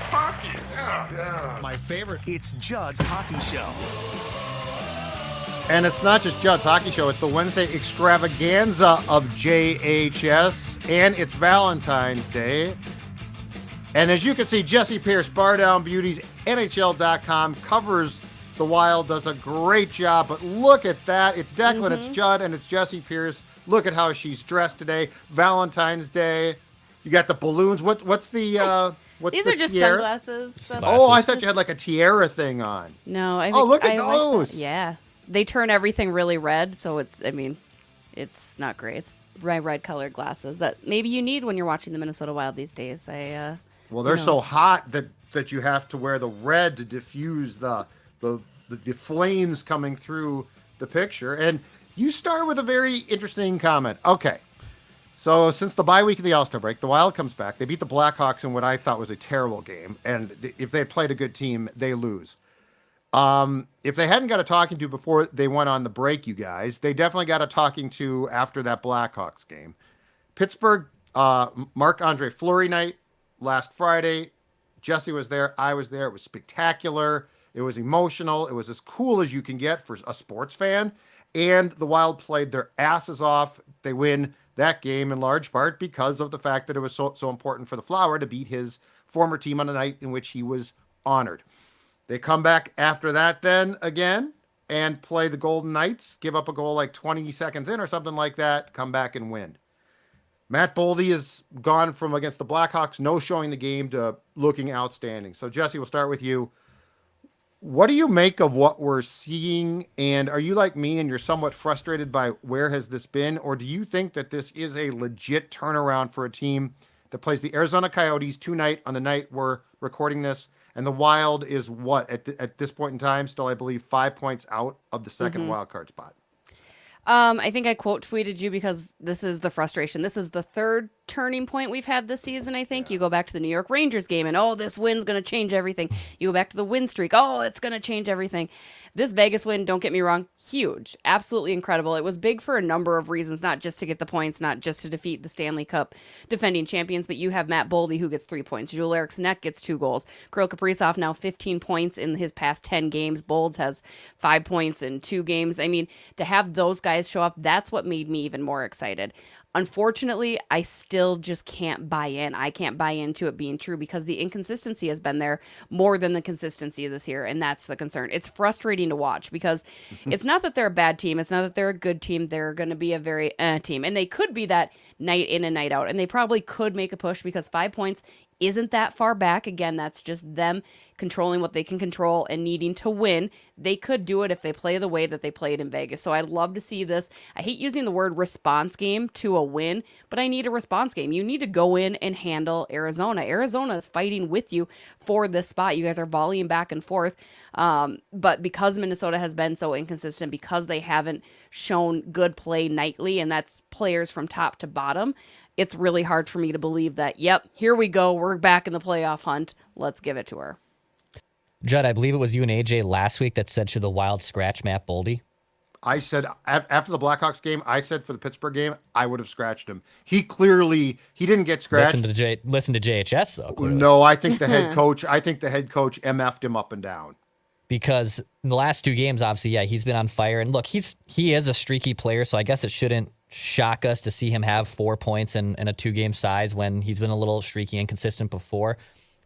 Hockey, yeah. My favorite. It's Judd's Hockey Show. And it's not just Judd's Hockey Show, it's the Wednesday extravaganza of JHS, and it's Valentine's Day. And as you can see, Jesse Pierce, Bar Down Beauties, NHL.com, covers the Wild, does a great job. But look at that. It's Declan, it's Judd, and it's Jesse Pierce. Look at how she's dressed today. Valentine's Day. You got the balloons. What's the... These are just tiara? sunglasses. I thought you had like a tiara thing on. No, I. Look at those. Yeah, they turn everything really red, so it's not great. It's red colored glasses that maybe you need when you're watching the Minnesota Wild these days. Well, they're so hot that you have to wear the red to diffuse the flames coming through the picture. And you start with a very interesting comment. Okay. So since the bye week of the All-Star break, the Wild comes back. They beat the Blackhawks in what I thought was a terrible game. And if they had played a good team, they lose. If they hadn't got a talking to before they went on the break, you guys, they definitely got a talking to after that Blackhawks game. Pittsburgh, Marc-Andre Fleury night last Friday. Jesse was there. I was there. It was spectacular. It was emotional. It was as cool as you can get for a sports fan. And the Wild played their asses off. They win that game in large part because of the fact that it was so important for the Flower to beat his former team on a night in which he was honored. They come back after that then again and play the Golden Knights, give up a goal like 20 seconds in or something like that, come back and win. Matt Boldy has gone from against the Blackhawks, no showing the game, to looking outstanding. So Jesse, we'll start with you. What do you make of what we're seeing? And are you like me and you're somewhat frustrated by where has this been? Or do you think that this is a legit turnaround for a team that plays the Arizona Coyotes tonight on the night we're recording this? And the Wild is what, at this point in time, still, I believe, 5 points out of the second wild card spot. I think I quote tweeted you because this is the frustration. This is the third turning point we've had this season, I think. You go back to the New York Rangers game and, this win's going to change everything. You go back to the win streak. It's going to change everything. This Vegas win, don't get me wrong, huge. Absolutely incredible. It was big for a number of reasons, not just to get the points, not just to defeat the Stanley Cup defending champions, but you have Matt Boldy who gets 3 points. Ericsson Ek gets 2 goals. Kirill Kaprizov now 15 points in his past 10 games. Bolds has 5 points in 2 games. I mean, to have those guys show up, that's what made me even more excited. Unfortunately, I still just can't buy in. I can't buy into it being true because the inconsistency has been there more than the consistency this year, and that's the concern. It's frustrating to watch because it's not that they're a bad team. It's not that they're a good team. They're going to be a very team, and they could be that night in and night out, and they probably could make a push because 5 points isn't that far back. Again, that's just them controlling what they can control and needing to win. They could do it if they play the way that they played in Vegas. So I'd love to see this. I hate using the word response game to a win, but I need a response game. You need to go in and handle Arizona. Arizona is fighting with you for this spot. You guys are volleying back and forth. But because Minnesota has been so inconsistent, because they haven't shown good play nightly, and that's players from top to bottom, it's really hard for me to believe that, yep, here we go. We're back in the playoff hunt. Let's give it to her. Judd, I believe it was you and AJ last week that said, should the Wild scratch Matt Boldy? I said, after the Blackhawks game, I said for the Pittsburgh game, I would have scratched him. He didn't get scratched. Listen to JHS, though. Clearly. No, I think the head coach MF'd him up and down. Because in the last 2 games, obviously, he's been on fire. And look, he is a streaky player, so I guess it shouldn't shock us to see him have 4 points in a 2-game size when he's been a little streaky and consistent before.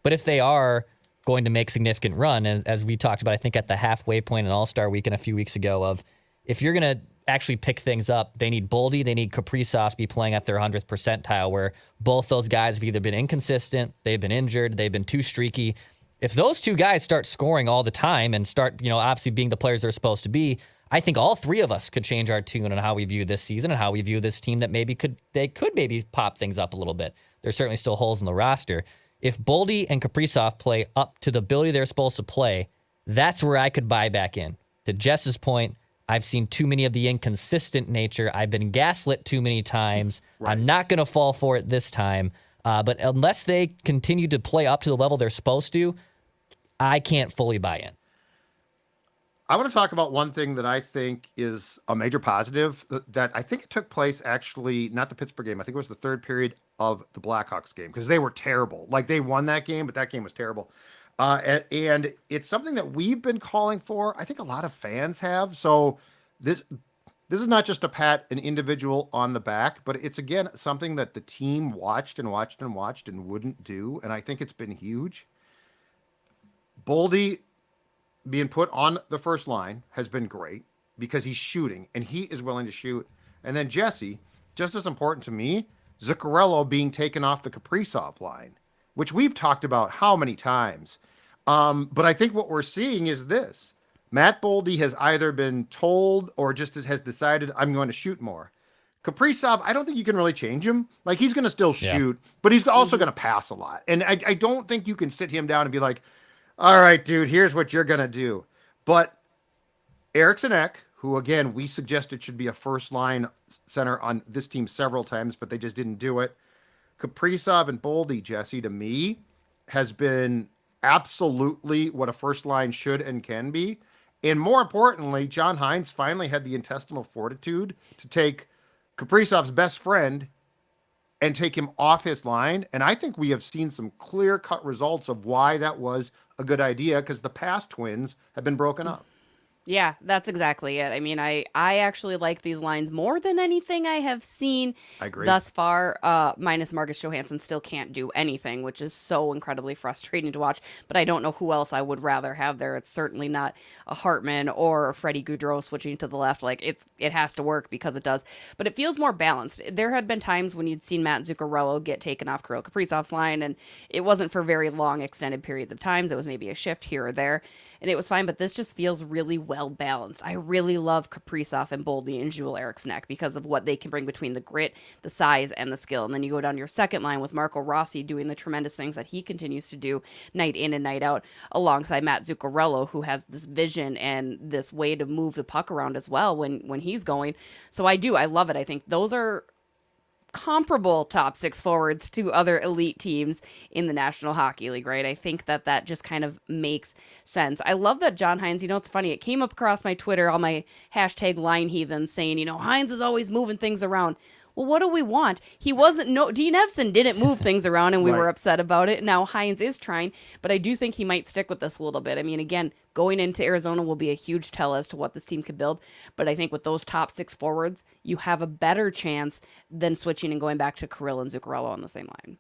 But if they are going to make significant run, as we talked about, I think at the halfway point in All-Star Weekend a few weeks ago, of if you're going to actually pick things up, they need Boldy, they need Kaprizov to be playing at their 100th percentile, where both those guys have either been inconsistent, they've been injured, they've been too streaky. If those 2 guys start scoring all the time and start, obviously being the players they're supposed to be, I think all 3 of us could change our tune on how we view this season and how we view this team that maybe could pop things up a little bit. There's certainly still holes in the roster. If Boldy and Kaprizov play up to the ability they're supposed to play, that's where I could buy back in. To Jess's point, I've seen too many of the inconsistent nature. I've been gaslit too many times. Right. I'm not going to fall for it this time. But unless they continue to play up to the level they're supposed to, I can't fully buy in. I want to talk about one thing that I think is a major positive that I think it took place actually, not the Pittsburgh game. I think it was the third period of the Blackhawks game because they were terrible. Like they won that game, but that game was terrible. And it's something that we've been calling for. I think a lot of fans have. So this is not just a pat an individual on the back, but it's again something that the team watched and watched and watched and wouldn't do. And I think it's been huge. Boldy being put on the first line has been great because he's shooting and he is willing to shoot. And then Jesse, just as important to me, Zuccarello being taken off the Kaprizov line, which we've talked about how many times. But I think what we're seeing is this. Matt Boldy has either been told or just has decided I'm going to shoot more. Kaprizov, I don't think you can really change him. Like he's going to still shoot, but he's also going to pass a lot. And I don't think you can sit him down and be like, all right, dude, here's what you're going to do. But Ericsson Ek, who, again, we suggested should be a first-line center on this team several times, but they just didn't do it. Kaprizov and Boldy, Jesse, to me, has been absolutely what a first line should and can be. And more importantly, John Hines finally had the intestinal fortitude to take Kaprizov's best friend and take him off his line. And I think we have seen some clear-cut results of why that was a good idea because the past Twins have been broken up. Yeah, that's exactly it. I mean, I actually like these lines more than anything I have seen thus far. Minus Marcus Johansson still can't do anything, which is so incredibly frustrating to watch. But I don't know who else I would rather have there. It's certainly not a Hartman or a Freddie Gaudreau switching to the left. Like it has to work because it does. But it feels more balanced. There had been times when you'd seen Matt Zuccarello get taken off Kirill Kaprizov's line, and it wasn't for very long extended periods of times. It was maybe a shift here or there, and it was fine. But this just feels really well balanced. I really love Kaprizov and Boldy and Jules Ericsson Ek because of what they can bring between the grit, the size, and the skill. And then you go down to your second line with Marco Rossi doing the tremendous things that he continues to do night in and night out, alongside Matt Zuccarello, who has this vision and this way to move the puck around as well when he's going. So I love it. I think those are comparable top six forwards to other elite teams in the National Hockey League, right? I think that just kind of makes sense. I love that John Hines, it's funny, it came up across my Twitter, all my hashtag line heathens saying, Hines is always moving things around. Well, what do we want? Dean Evson didn't move things around and we were upset about it. Now Hines is trying, but I do think he might stick with this a little bit. I mean, again, going into Arizona will be a huge tell as to what this team could build. But I think with those top six forwards, you have a better chance than switching and going back to Kirill and Zuccarello on the same line.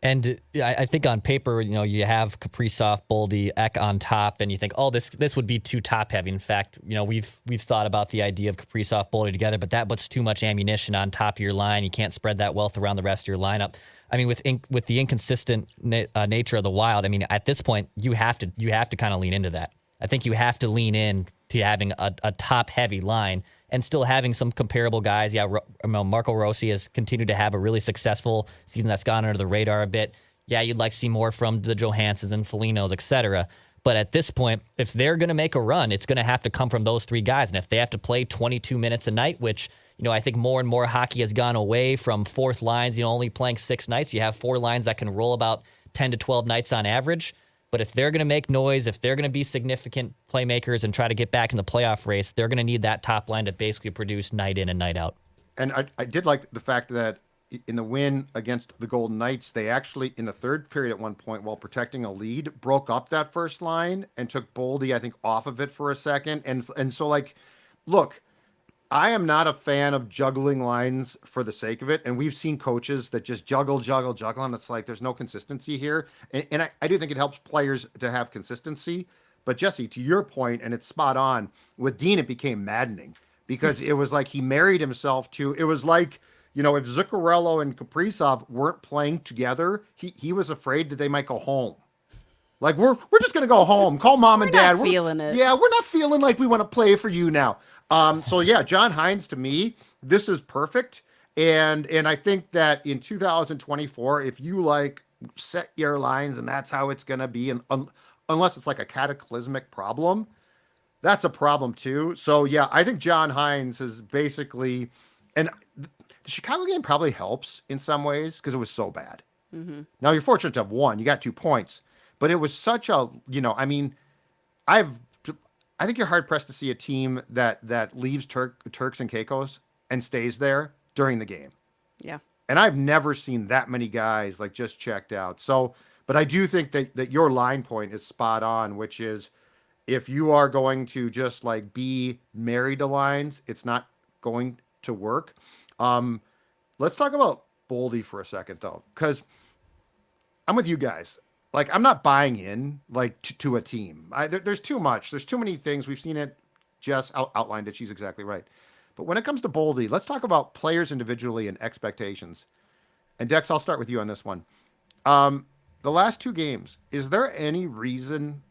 And I think on paper, you have Kaprizov, Boldy, Ek on top, and you think, oh, this would be too top heavy. In fact, we've thought about the idea of Kaprizov, Boldy together, but that puts too much ammunition on top of your line. You can't spread that wealth around the rest of your lineup. I mean, with the inconsistent nature of the Wild, I mean, at this point, you have to kind of lean into that. I think you have to lean in to having a top heavy line and still having some comparable guys. Yeah, Marco Rossi has continued to have a really successful season that's gone under the radar a bit. Yeah, you'd like to see more from the Johanssons and Folignos, et cetera. But at this point, if they're going to make a run, it's going to have to come from those three guys. And if they have to play 22 minutes a night, which, I think more and more hockey has gone away from fourth lines, only playing 6 nights. You have 4 lines that can roll about 10 to 12 nights on average. But if they're going to make noise, if they're going to be significant playmakers and try to get back in the playoff race, they're going to need that top line to basically produce night in and night out. And I did like the fact that in the win against the Golden Knights, they actually, in the third period at one point, while protecting a lead, broke up that first line and took Boldy, I think, off of it for a second. And so, look, I am not a fan of juggling lines for the sake of it. And we've seen coaches that just juggle. And it's like there's no consistency here. And I do think it helps players to have consistency. But Jesse, to your point, and it's spot on, with Dean, it became maddening because it was like he married himself to, it was like, if Zuccarello and Kaprizov weren't playing together, he was afraid that they might go home. Like, we're just going to go home. Call mom and dad. We're not feeling it. Yeah, we're not feeling like we want to play for you now. So yeah, John Hines, to me, this is perfect. And I think that in 2024, if you set your lines and that's how it's going to be, and unless it's like a cataclysmic problem, that's a problem too. So yeah, I think John Hines is basically, and the Chicago game probably helps in some ways because it was so bad. Mm-hmm. Now you're fortunate to have won. You got 2 points, but it was such a, I think you're hard pressed to see a team that leaves Turks and Caicos and stays there during the game. Yeah. And I've never seen that many guys like just checked out. So, but I do think that your line point is spot on, which is if you are going to just like be married to lines, it's not going to work. Let's talk about Boldy for a second though, because I'm with you guys. Like, I'm not buying in like to a team. There's too much. There's too many things. We've seen it. Jess outlined it. She's exactly right. But when it comes to Boldy, let's talk about players individually and expectations. And Dex, I'll start with you on this one. The last 2 games, is there any reason,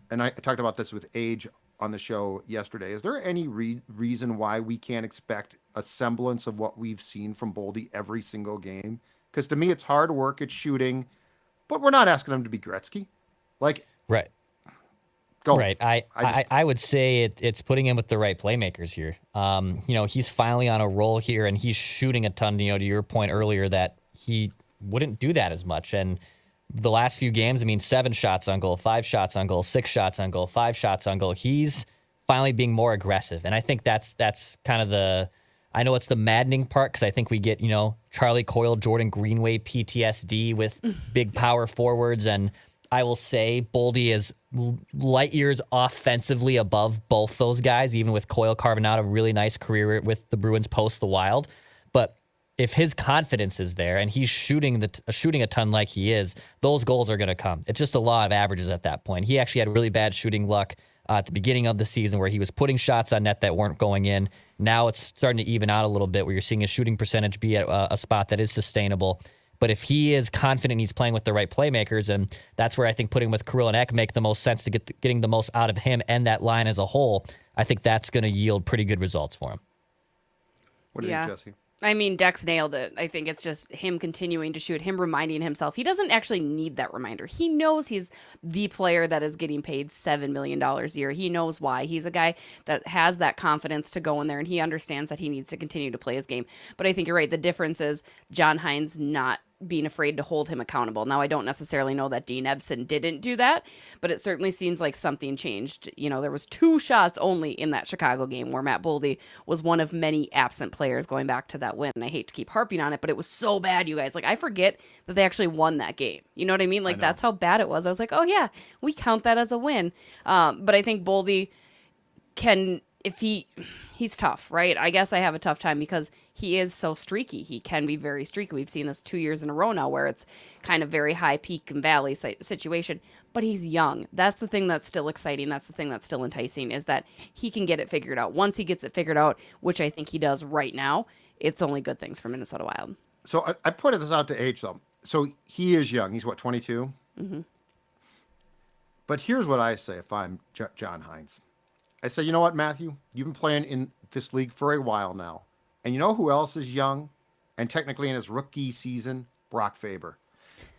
and I talked about this with Age on the show yesterday, is there any reason why we can't expect a semblance of what we've seen from Boldy every single game? Because to me, it's hard work, it's shooting, but we're not asking him to be Gretzky. Like, right. Go. Right. I would say it's putting him with the right playmakers here. He's finally on a roll here and he's shooting a ton, to your point earlier that he wouldn't do that as much. And the last few games, 7 shots on goal, 5 shots on goal, 6 shots on goal, 5 shots on goal. He's finally being more aggressive. And I think that's kind of I know it's the maddening part because I think we get, Charlie Coyle, Jordan Greenway, PTSD with big power forwards. And I will say Boldy is light years offensively above both those guys, even with Coyle carving out a really nice career with the Bruins post the Wild. But if his confidence is there and he's shooting a ton like he is, those goals are going to come. It's just a law of averages at that point. He actually had really bad shooting luck at the beginning of the season where he was putting shots on net that weren't going in. Now it's starting to even out a little bit where you're seeing his shooting percentage be at a spot that is sustainable. But if he is confident he's playing with the right playmakers, and that's where I think putting with Kirill and Ek make the most sense to getting the most out of him and that line as a whole, I think that's going to yield pretty good results for him. What do you think, Jesse? Dex nailed it. I think it's just him continuing to shoot, him reminding himself. He doesn't actually need that reminder. He knows he's the player that is getting paid $7 million a year. He knows why. He's a guy that has that confidence to go in there, and he understands that he needs to continue to play his game. But I think you're right. The difference is John Hines not being afraid to hold him accountable. Now, I don't necessarily know that Dean Evason didn't do that, but it certainly seems like something changed. There was 2 shots only in that Chicago game where Matt Boldy was one of many absent players going back to that win. And I hate to keep harping on it, but it was so bad, you guys. Like, I forget that they actually won that game. You know what I mean? Like, that's how bad it was. I was like, oh yeah, we count that as a win. But I think Boldy can, if he's tough, right? I guess I have a tough time because he is so streaky. He can be very streaky. We've seen this 2 years in a row now where it's kind of very high peak and valley situation, but he's young. That's the thing that's still exciting. That's the thing that's still enticing is that he can get it figured out. Once he gets it figured out, which I think he does right now, it's only good things for Minnesota Wild. So I pointed this out to H though. So he is young. He's what, 22? Mm-hmm. But here's what I say if I'm John Hines. I say, you know what, Matthew? You've been playing in this league for a while now. And you know who else is young and technically in his rookie season? Brock Faber.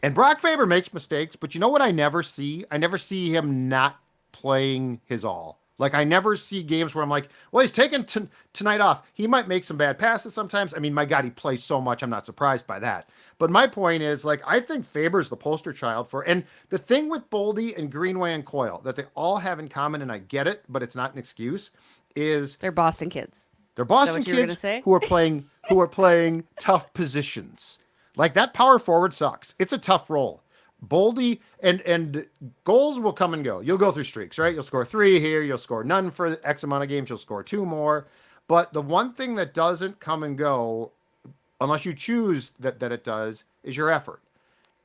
And Brock Faber makes mistakes, but you know what I never see? I never see him not playing his all. Like, I never see games where I'm like, well, he's taking tonight off. He might make some bad passes sometimes. I mean, my God, he plays so much. I'm not surprised by that. But my point is, like, I think Faber's the poster child for, and the thing with Boldy and Greenway and Coyle that they all have in common, and I get it, but it's not an excuse, is they're Boston kids. They're Boston kids who are playing tough positions. Like, that power forward sucks. It's a tough role. Boldy and goals will come and go. You'll go through streaks, right? You'll score 3 here. You'll score none for X amount of games. You'll score 2 more. But the one thing that doesn't come and go, unless you choose that it does, is your effort.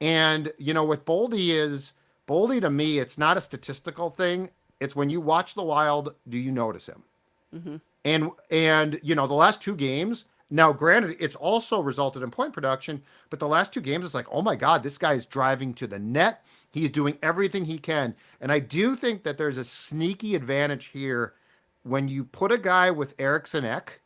And, with Boldy to me, it's not a statistical thing. It's when you watch the Wild, do you notice him? Mm-hmm. And the last 2 games, now granted, it's also resulted in point production, but the last 2 games, it's like, oh my God, this guy is driving to the net. He's doing everything he can. And I do think that there's a sneaky advantage here when you put a guy with Ericsson Ek.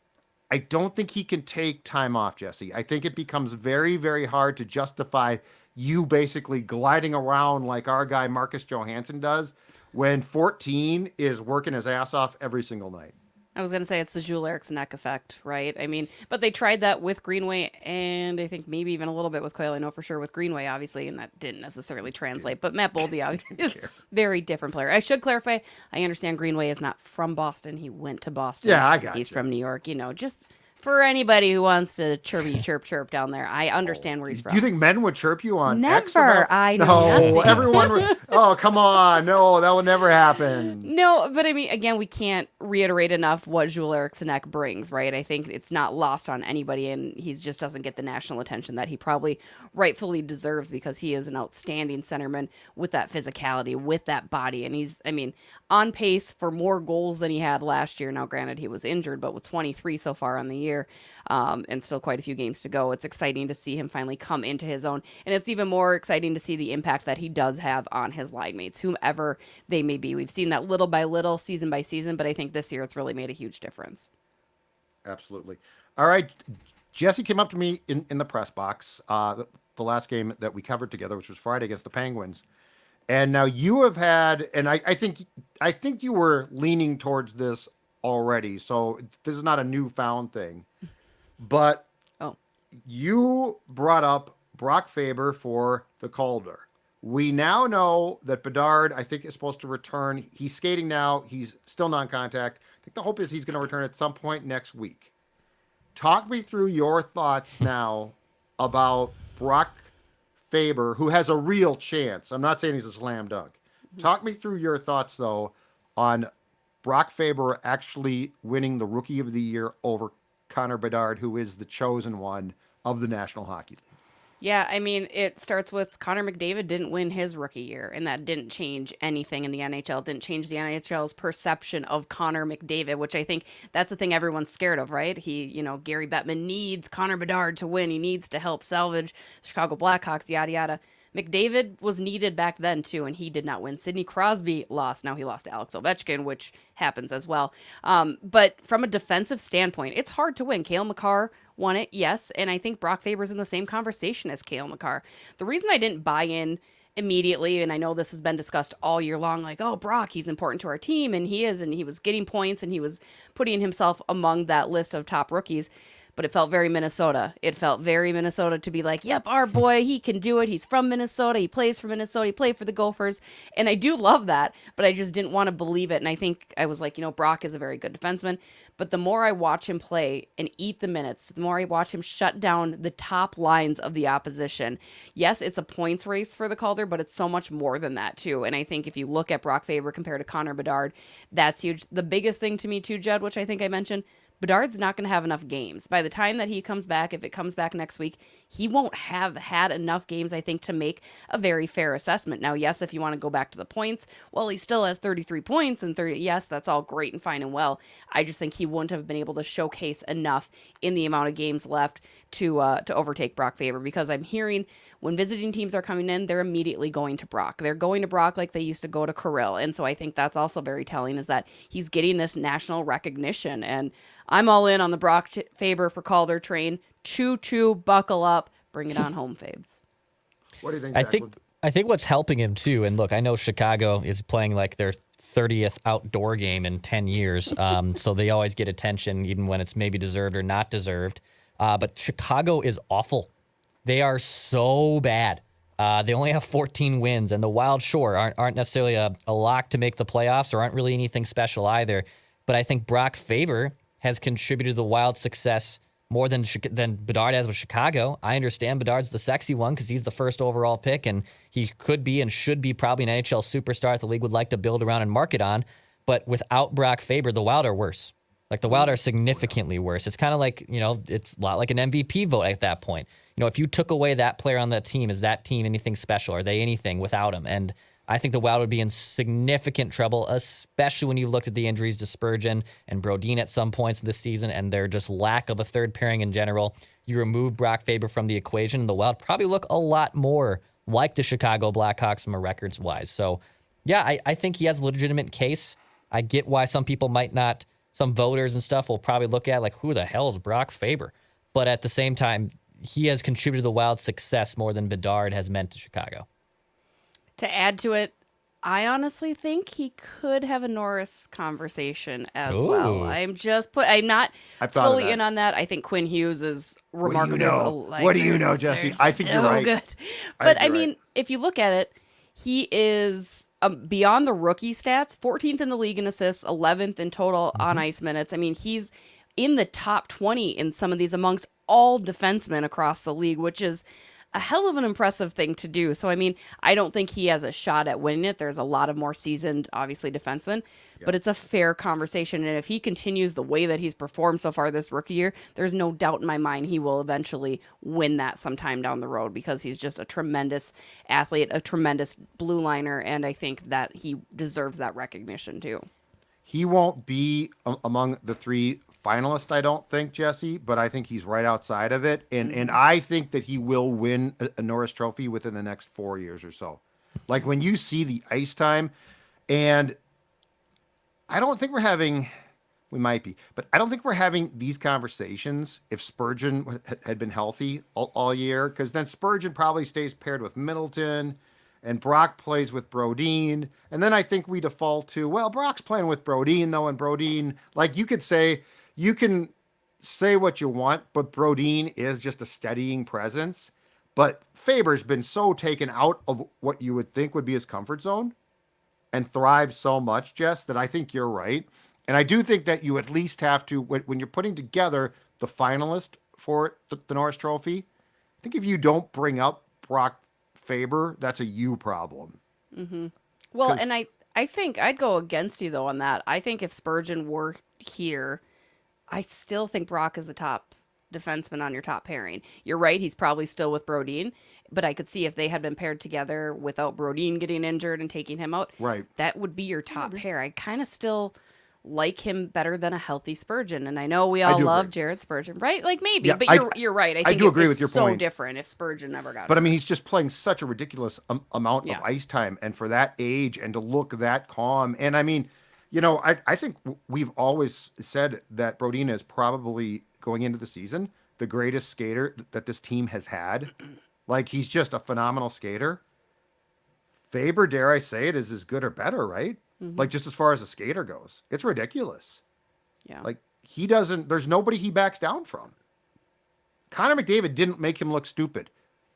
I don't think he can take time off, Jesse. I think it becomes very, very hard to justify you basically gliding around like our guy Marcus Johansson does when 14 is working his ass off every single night. I was going to say it's the Jules Ericsson Ek effect, right? I mean, but they tried that with Greenway and I think maybe even a little bit with Coyle. I know for sure with Greenway, obviously, and that didn't necessarily translate. But Matt Boldy is a very different player. I should clarify, I understand Greenway is not from Boston. He went to Boston. Yeah, I got He's you. from New York, just for anybody who wants to chirpy chirp down there. I understand where he's from. You think men would chirp you on X Never. about- I know No, nothing. everyone would. Oh, come on. No, that would never happen. No, but I mean, again, we can't reiterate enough what Jules Ericsson Ek brings, right? I think it's not lost on anybody, and he just doesn't get the national attention that he probably rightfully deserves because he is an outstanding centerman with that physicality, with that body, and he's, I mean, on pace for more goals than he had last year. Now, granted, he was injured, but with 23 so far on the year, and still quite a few games to go, it's exciting to see him finally come into his own, and it's even more exciting to see the impact that he does have on his line mates, whomever they may be. We've seen that little by little, season by season, but I think this year it's really made a huge difference. Absolutely. All right. Jesse came up to me in the press box, the last game that we covered together, which was Friday against the Penguins. And now you have had, and I think you were leaning towards this already, so this is not a newfound thing. But you brought up Brock Faber for the Calder. We now know that Bedard, I think, is supposed to return. He's skating now. He's still non-contact. I think the hope is he's going to return at some point next week. Talk me through your thoughts now about Brock Faber, who has a real chance. I'm not saying he's a slam dunk. Talk me through your thoughts, though, on Brock Faber actually winning the Rookie of the Year over Connor Bedard, who is the chosen one of the National Hockey League. Yeah, I mean, it starts with Connor McDavid didn't win his rookie year, and that didn't change anything in the NHL. It didn't change the NHL's perception of Connor McDavid, which I think that's the thing everyone's scared of, right? Gary Bettman needs Connor Bedard to win. He needs to help salvage Chicago Blackhawks, yada, yada. McDavid was needed back then, too, and he did not win. Sidney Crosby lost. Now he lost to Alex Ovechkin, which happens as well. But from a defensive standpoint, it's hard to win. Cale Makar won it, yes, and I think Brock Faber's in the same conversation as Cale Makar. The reason I didn't buy in immediately, and I know this has been discussed all year long, like, oh, Brock, he's important to our team, and he is, and he was getting points, and he was putting himself among that list of top rookies. But it felt very Minnesota. It felt very Minnesota to be like, yep, our boy, he can do it. He's from Minnesota. He plays for Minnesota. He played for the Gophers. And I do love that, but I just didn't want to believe it. And I think I was like, Brock is a very good defenseman. But the more I watch him play and eat the minutes, the more I watch him shut down the top lines of the opposition. Yes, it's a points race for the Calder, but it's so much more than that, too. And I think if you look at Brock Faber compared to Connor Bedard, that's huge. The biggest thing to me, too, Judd, which I think I mentioned, Bedard's not going to have enough games. By the time that he comes back, if it comes back next week, he won't have had enough games, I think, to make a very fair assessment. Now, yes, if you want to go back to the points, well, he still has 33 points and 30. Yes, that's all great and fine and well. I just think he wouldn't have been able to showcase enough in the amount of games left to overtake Brock Faber, because I'm hearing when visiting teams are coming in, they're immediately going to Brock. They're going to Brock like they used to go to Kirill. And so I think that's also very telling, is that he's getting this national recognition. And I'm all in on the Brock Faber for Calder train. Choo-choo, buckle up, bring it on home, Fabes. What do you think, I think what's helping him, too, and look, I know Chicago is playing like their 30th outdoor game in 10 years, so they always get attention, even when it's maybe deserved or not deserved. But Chicago is awful. They are so bad. They only have 14 wins, and the Wild, sure, aren't necessarily a lock to make the playoffs or aren't really anything special either. But I think Brock Faber has contributed to the Wild success more than Bedard has with Chicago. I understand Bedard's the sexy one because he's the first overall pick, and he could be and should be probably an NHL superstar that the league would like to build around and market on. But without Brock Faber, the Wild are worse. Like, the Wild are significantly worse. It's kind of like, it's a lot like an MVP vote at that point. If you took away that player on that team, is that team anything special? Are they anything without him? And I think the Wild would be in significant trouble, especially when you looked at the injuries to Spurgeon and Brodin at some points this season and their just lack of a third pairing in general. You remove Brock Faber from the equation, and the Wild probably look a lot more like the Chicago Blackhawks from a records-wise. So, yeah, I think he has a legitimate case. I get why some people might not, some voters and stuff will probably look at, like, who the hell is Brock Faber? But at the same time, he has contributed to the Wild's success more than Bedard has meant to Chicago. To add to it, I honestly think he could have a Norris conversation as Ooh. well. I'm not I've thought of fully that. in on that. I think Quinn Hughes is What remarkable. do you know? Like, What do you know, they're Jesse? I think you're so right. Good. I But think I you're mean, right. if you look at it, he is beyond the rookie stats, 14th in the league in assists, 11th in total on ice minutes. I mean, he's in the top 20 in some of these amongst all defensemen across the league, which is a hell of an impressive thing to do. So, I mean, I don't think he has a shot at winning it. There's a lot of more seasoned, obviously, defensemen, but it's a fair conversation. And if he continues the way that he's performed so far this rookie year, there's no doubt in my mind he will eventually win that sometime down the road because he's just a tremendous athlete, a tremendous blue liner, and I think that he deserves that recognition too. He won't be among the 3 finalists, I don't think, Jesse, but I think he's right outside of it. And I think that he will win a Norris Trophy within the next 4 years or so. Like when you see the ice time, and I don't think we might be, but I don't think we're having these conversations if Spurgeon had been healthy all year, because then Spurgeon probably stays paired with Middleton and Brock plays with Brodin. And then I think we default to, well, Brock's playing with Brodin, though, and Brodin, like you can say what you want, but Brodin is just a steadying presence. But Faber's been so taken out of what you would think would be his comfort zone and thrives so much, Jess, that I think you're right. And I do think that you at least have to, when you're putting together the finalist for the Norris Trophy, I think if you don't bring up Brock Faber, that's a you problem. Well, and I think I'd go against you, though, on that. I think if Spurgeon were here, I still think Brock is the top defenseman on your top pairing. You're right, he's probably still with Brodin, but I could see if they had been paired together without Brodin getting injured and taking him out, Right. that would be your top pair. I kind of still like him better than a healthy Spurgeon, and I know we all love Jared Spurgeon, right? Like maybe, Yeah, but you're right. I think do agree it's with your so point. different if Spurgeon never got But I hurt. mean, he's just playing such a ridiculous amount of ice time, and for that age, and to look that calm. And I mean, I think we've always said that Brodin is probably going into the season the greatest skater that this team has had. Like, he's just a phenomenal skater. Faber, dare I say it, is as good or better, right? Like, just as far as a skater goes, it's ridiculous. Yeah. Like, there's nobody he backs down from. Connor McDavid didn't make him look stupid.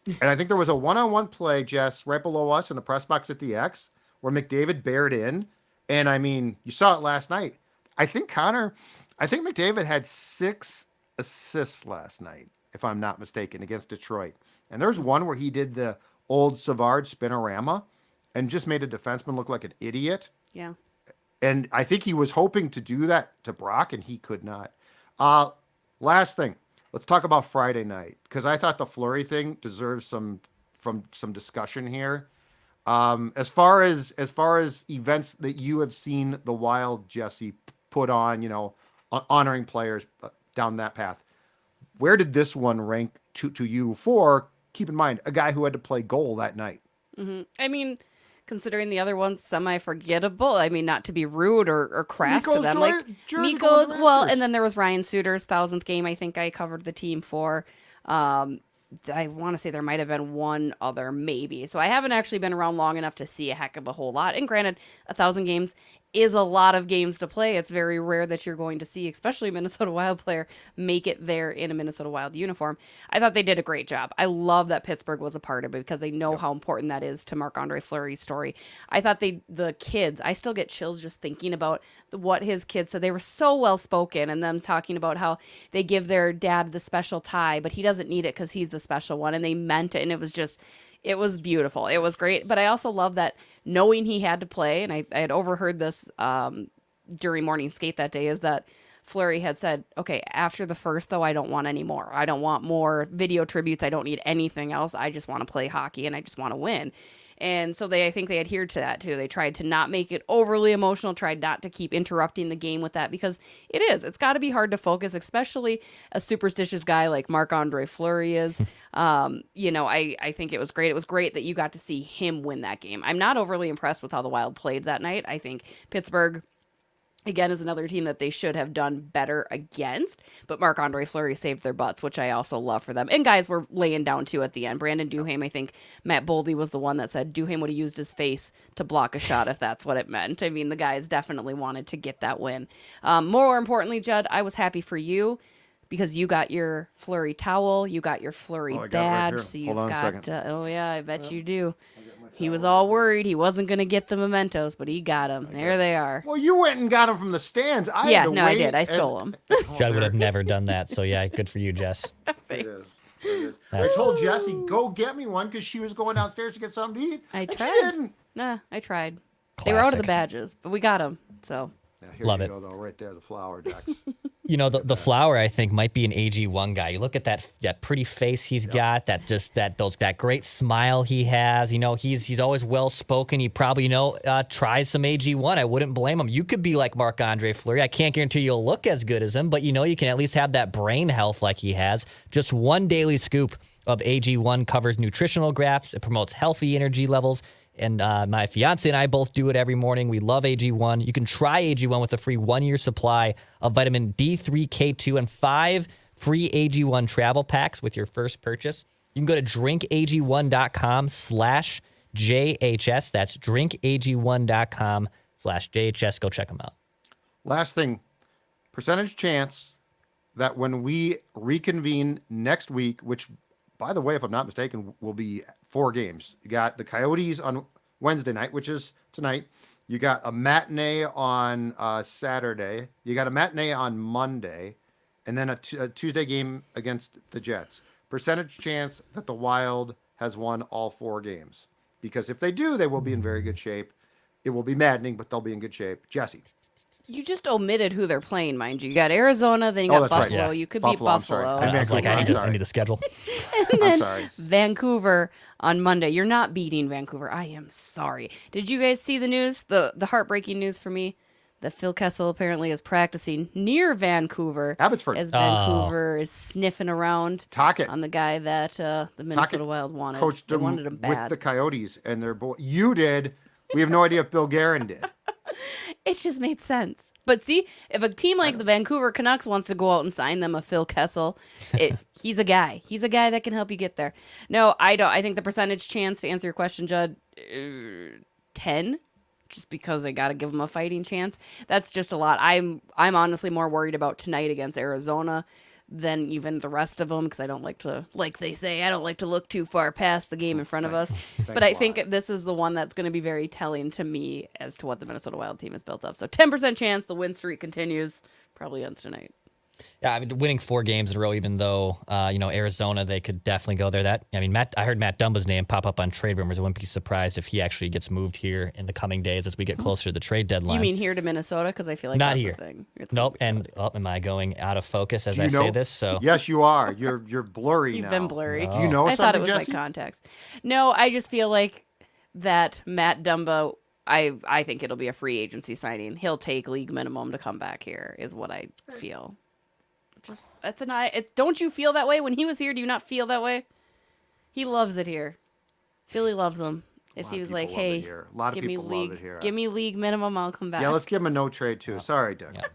And I think there was a one-on-one play, Jess, right below us in the press box at the X, where McDavid bared in. And I mean, you saw it last night. I think McDavid had 6 assists last night, if I'm not mistaken, against Detroit. And there's one where he did the old Savard spinorama and just made a defenseman look like an idiot. Yeah. And I think he was hoping to do that to Brock, and he could not. Last thing, let's talk about Friday night, because I thought the Fleury thing deserves some discussion here. As far as events that you have seen the Wild, Jesse, put on, honoring players down that path, where did this one rank to you for, keep in mind, a guy who had to play goal that night? I mean, considering the other ones semi-forgettable, I mean, not to be rude or crass to them. Mikko's, well, and then there was Ryan Suter's 1,000th game. I think I covered the team for. I want to say there might have been one other, maybe. So I haven't actually been around long enough to see a heck of a whole lot. And granted, 1,000 games is a lot of games to play. It's very rare that you're going to see, especially a Minnesota Wild player, make it there in a Minnesota Wild uniform. I thought they did a great job. I love that Pittsburgh was a part of it because they know how important that is to Marc-Andre Fleury's story. I thought the kids, I still get chills just thinking about what his kids said. They were so well spoken, and them talking about how they give their dad the special tie, but he doesn't need it because he's the special one, and they meant it, and it was beautiful. It was great. But I also love that knowing he had to play, and I had overheard this during morning skate that day, is that Fleury had said, okay, after the first, though, I don't want any more. I don't want more video tributes. I don't need anything else. I just want to play hockey, and I just want to win. And so I think they adhered to that, too. They tried to not make it overly emotional, tried not to keep interrupting the game with that, because it's got to be hard to focus, especially a superstitious guy like Marc-Andre Fleury is. I think it was great. It was great that you got to see him win that game. I'm not overly impressed with how the Wild played that night. I think Pittsburgh again, is another team that they should have done better against. But Marc-Andre Fleury saved their butts, which I also love for them. And guys were laying down too at the end. Brandon Duhaime, I think Matt Boldy was the one that said Duhaime would have used his face to block a shot if that's what it meant. I mean, the guys definitely wanted to get that win. More importantly, Judd, I was happy for you because you got your Fleury towel, you got your Fleury badge. Right, so you've got, I bet you do. He was all worried he wasn't going to get the mementos, but he got them. There they are. Well, you went and got them from the stands. I did. I stole them. Judd would have never done that. So, yeah, good for you, Jess. It is. I told Jessie, go get me one because she was going downstairs to get something to eat. I tried. She didn't. Nah, I tried. Classic. They were out of the badges, but we got them. So. Yeah, here Love you it. go, though, right there, the flower decks. The Flower, I think, might be an AG1 guy. You look at that pretty face he's got, that great smile he has. He's always well spoken. He probably tries some AG1. I wouldn't blame him. You could be like Marc-Andre Fleury. I can't guarantee you'll look as good as him, but you can at least have that brain health like he has. Just one daily scoop of AG1 covers nutritional graphs. It promotes healthy energy levels. And my fiance and I both do it every morning. We love AG1. You can try AG1 with a free 1-year supply of vitamin D3, K2, and 5 free AG1 travel packs with your first purchase. You can go to drinkag1.com/JHS. That's drinkag1.com/JHS. Go check them out. Last thing, percentage chance that when we reconvene next week, which, by the way, if I'm not mistaken, will be 4 games. You got the Coyotes on Wednesday night, which is tonight. You got a matinee on Saturday. You got a matinee on Monday, and then a Tuesday game against the Jets. Percentage chance that the Wild has won all 4 games. Because if they do, they will be in very good shape. It will be maddening, but they'll be in good shape. Jesse. You just omitted who they're playing, mind you. You got Arizona, then you got Buffalo. Right, yeah. You could beat Buffalo. I need the schedule. And then Vancouver on Monday. You're not beating Vancouver. I am sorry. Did you guys see the news? The heartbreaking news for me that Phil Kessel apparently is practicing near Vancouver. Abbotsford. As Vancouver is sniffing around on the guy that the Minnesota Wild wanted. Coached they wanted him bad. With the Coyotes and their boy. You did. We have no idea if Bill Guerin did. It just made sense. But see, if a team like the Vancouver Canucks wants to go out and sign them a Phil Kessel, he's a guy. He's a guy that can help you get there. No, I don't. I think the percentage chance, to answer your question, Judd, 10, just because I got to give them a fighting chance. That's just a lot. I'm honestly more worried about tonight against Arizona than even the rest of them, because I don't like to, like they say, I don't like to look too far past the game in front of us. But I think this is the one that's going to be very telling to me as to what the Minnesota Wild team has built up. So 10% chance the win streak continues, probably ends tonight. Yeah, I mean, winning 4 games in a row, even though, Arizona, they could definitely go there. I heard Matt Dumba's name pop up on trade rumors. I wouldn't be surprised if he actually gets moved here in the coming days as we get closer to the trade deadline. You mean here to Minnesota? Because I feel like not that's here. A thing. Nope. And am I going out of focus as I say this? So yes, you are. You're blurry You've now. been blurry. Do you know I something, thought it was Jesse? my contacts. No, I just feel like that Matt Dumba, I think it'll be a free agency signing. He'll take league minimum to come back here, is what I feel. Just don't you feel that way when he was here? Do you not feel that way? He loves it here. Billy loves him. If he was like, "Hey, give me league minimum, I'll come back." Yeah, let's give him a no trade too. Sorry, Doug. Yeah.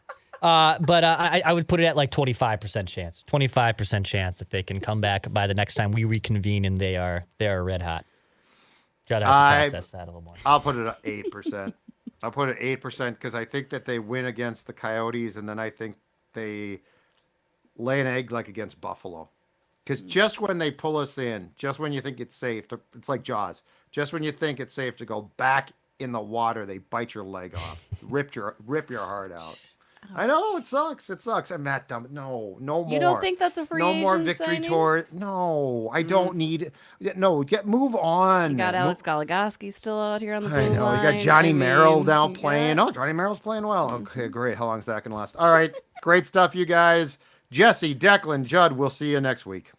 But I would put it at like 25% chance. 25% chance that they can come back by the next time we reconvene, and they are red hot. Judd has to process that a little more. I'll put it at 8%. I'll put it at 8% because I think that they win against the Coyotes, and then I think they lay an egg like against Buffalo. Because just when they pull us in, just when you think it's safe, it's like Jaws. Just when you think it's safe to go back in the water, they bite your leg off, rip your heart out. I know it sucks. It sucks. And Matt Dumba, no more. You don't think that's a free agent more victory signing? tour? No, I don't need. No, move on. You got Alex Goligoski still out here on the blue line. I know. You got Johnny Merrill now playing. Oh, Johnny Merrill's playing well. Okay, great. How long's that gonna last? All right, great stuff, you guys. Jesse, Declan, Judd. We'll see you next week.